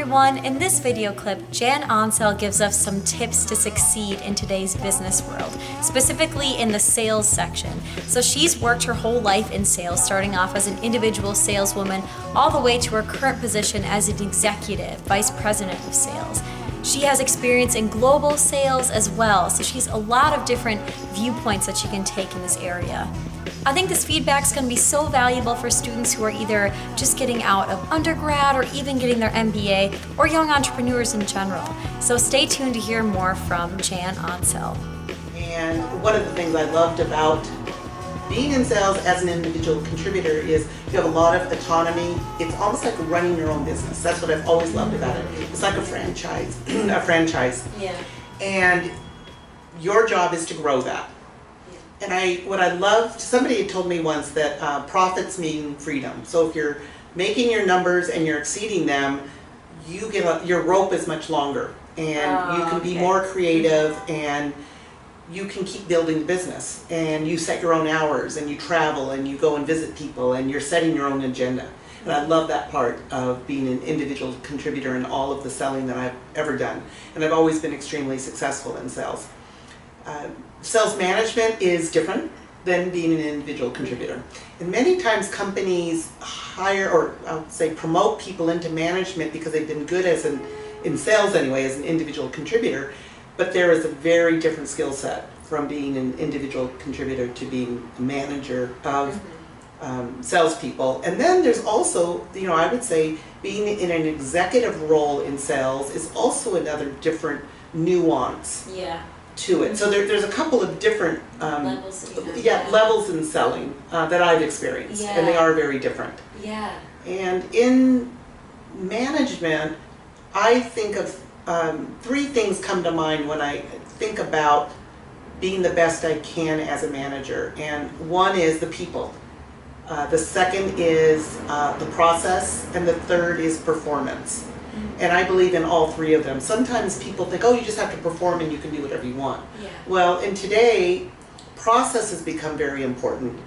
everyone. In this video clip, Jan Oncel gives us some tips to succeed in today's business world, specifically in the sales section. So she's worked her whole life in sales, starting off as an individual saleswoman, all the way to her current position as an executive vice president of sales. She has experience in global sales as well, so she's a lot of different viewpoints that she can take in this area. I think this feedback is going to be so valuable for students who are either just getting out of undergrad or even getting their MBA, or young entrepreneurs in general. So stay tuned to hear more from Jan Oncel. And one of the things I loved about being in sales as an individual contributor is you have a lot of autonomy. It's almost like running your own business. That's what I've always loved about it. It's like a franchise, Yeah. And your job is to grow that. And what I loved, somebody had told me once that profits mean freedom. So if you're making your numbers and you're exceeding them, your rope is much longer, and you can be more creative, and you can keep building the business, and you set your own hours, and you travel, and you go and visit people, and you're setting your own agenda. And I love that part of being an individual contributor in all of the selling that I've ever done. And I've always been extremely successful in sales. Sales management is different than being an individual contributor. And many times companies hire, or I would say promote people into management because they've been good in sales anyway, as an individual contributor. But there is a very different skill set from being an individual contributor to being a manager of salespeople. And then there's also, I would say being in an executive role in sales is also another different nuance to it. So there's a couple of different levels in selling that I've experienced, and they are very different. And in management, I think of three things come to mind when I think about being the best I can as a manager. And one is the people. The second is the process, and the third is performance. And I believe in all three of them. Sometimes people think, oh, you just have to perform and you can do whatever you want. Well, and today, process has become very important.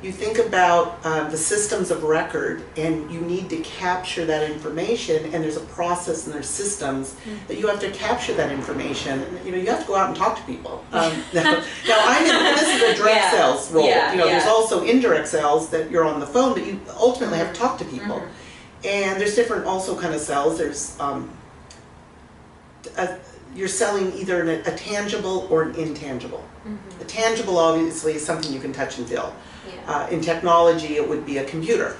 You think about the systems of record, and you need to capture that information, and there's a process and there's systems that you have to capture that information. You have to go out and talk to people. Now this is a direct sales role. There's also indirect sales that you're on the phone, but you ultimately have to talk to people. And there's different also kind of sales. There's you're selling either a tangible or an intangible. A tangible obviously is something you can touch and feel. In technology, it would be a computer.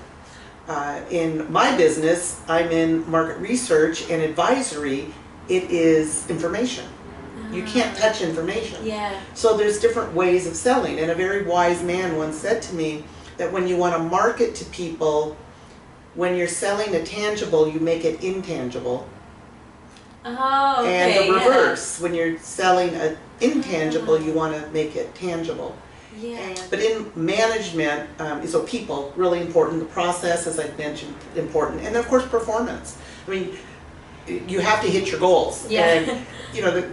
In my business, I'm in market research and advisory. It is information. You can't touch information. So there's different ways of selling. And a very wise man once said to me that when you want to market to people, when you're selling a tangible, you make it intangible. And the reverse, when you're selling an intangible, you want to make it tangible. But in management, so people, really important. The process, as I mentioned, important. And of course, performance. I mean, you have to hit your goals. And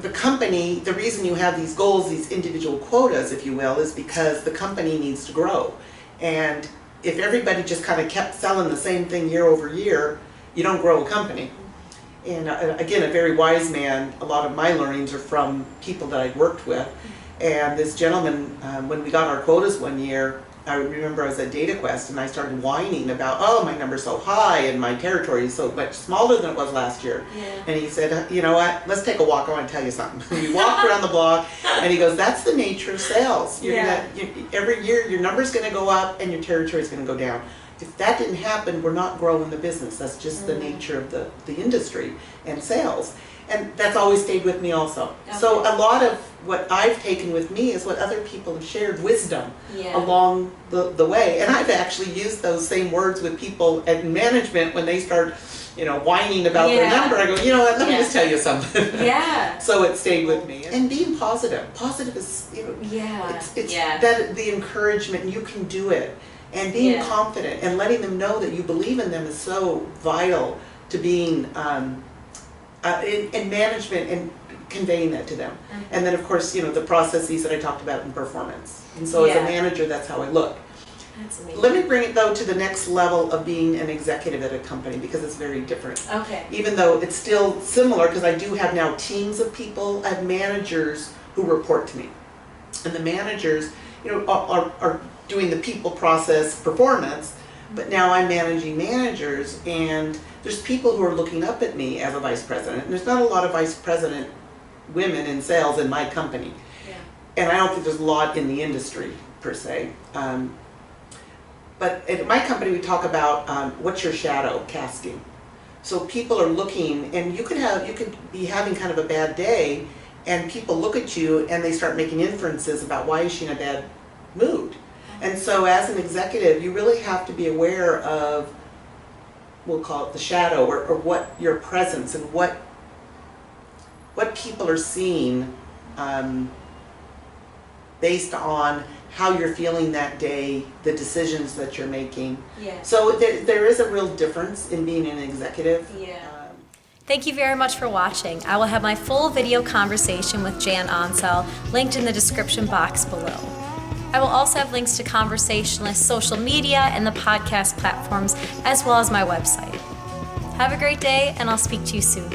the company, the reason you have these goals, these individual quotas, if you will, is because the company needs to grow. And if everybody just kind of kept selling the same thing year over year, you don't grow a company. And again, a very wise man, a lot of my learnings are from people that I'd worked with. And this gentleman, when we got our quotas one year, I remember I was at DataQuest, and I started whining about, oh, my number's so high and my territory is so much smaller than it was last year. And he said, you know what, let's take a walk, I want to tell you something. We walked around the block, and he goes, that's the nature of sales. Every year your number's going to go up and your territory's going to go down. If that didn't happen, we're not growing the business. That's just the nature of the industry and sales. And that's always stayed with me also. So a lot of what I've taken with me is what other people have shared, wisdom along the way. And I've actually used those same words with people at management when they start, whining about their number. I go, you know what, let me just tell you something. So it stayed with me. And being positive. Positive is, it's that the encouragement, you can do it. And being confident and letting them know that you believe in them is so vital to being in management and conveying that to them. And then of course, the processes that I talked about in performance. And so as a manager, that's how I look. That's amazing. Let me bring it though to the next level of being an executive at a company, because it's very different. Okay. Even though it's still similar, because I do have now teams of people, I have managers who report to me. And the managers, are doing the people process performance, but now I'm managing managers, and there's people who are looking up at me as a vice president. And there's not a lot of vice president women in sales in my company. Yeah. And I don't think there's a lot in the industry per se. But at my company, we talk about what's your shadow casting. So people are looking, and you could be having kind of a bad day, and people look at you and they start making inferences about why is she in a bad mood. And so as an executive, you really have to be aware of, we'll call it the shadow, or what your presence and what people are seeing based on how you're feeling that day, the decisions that you're making. Yeah. So there is a real difference in being an executive. Yeah. Thank you very much for watching. I will have my full video conversation with Jan Oncel linked in the description box below. I will also have links to Conversationalist social media and the podcast platforms, as well as my website. Have a great day, and I'll speak to you soon.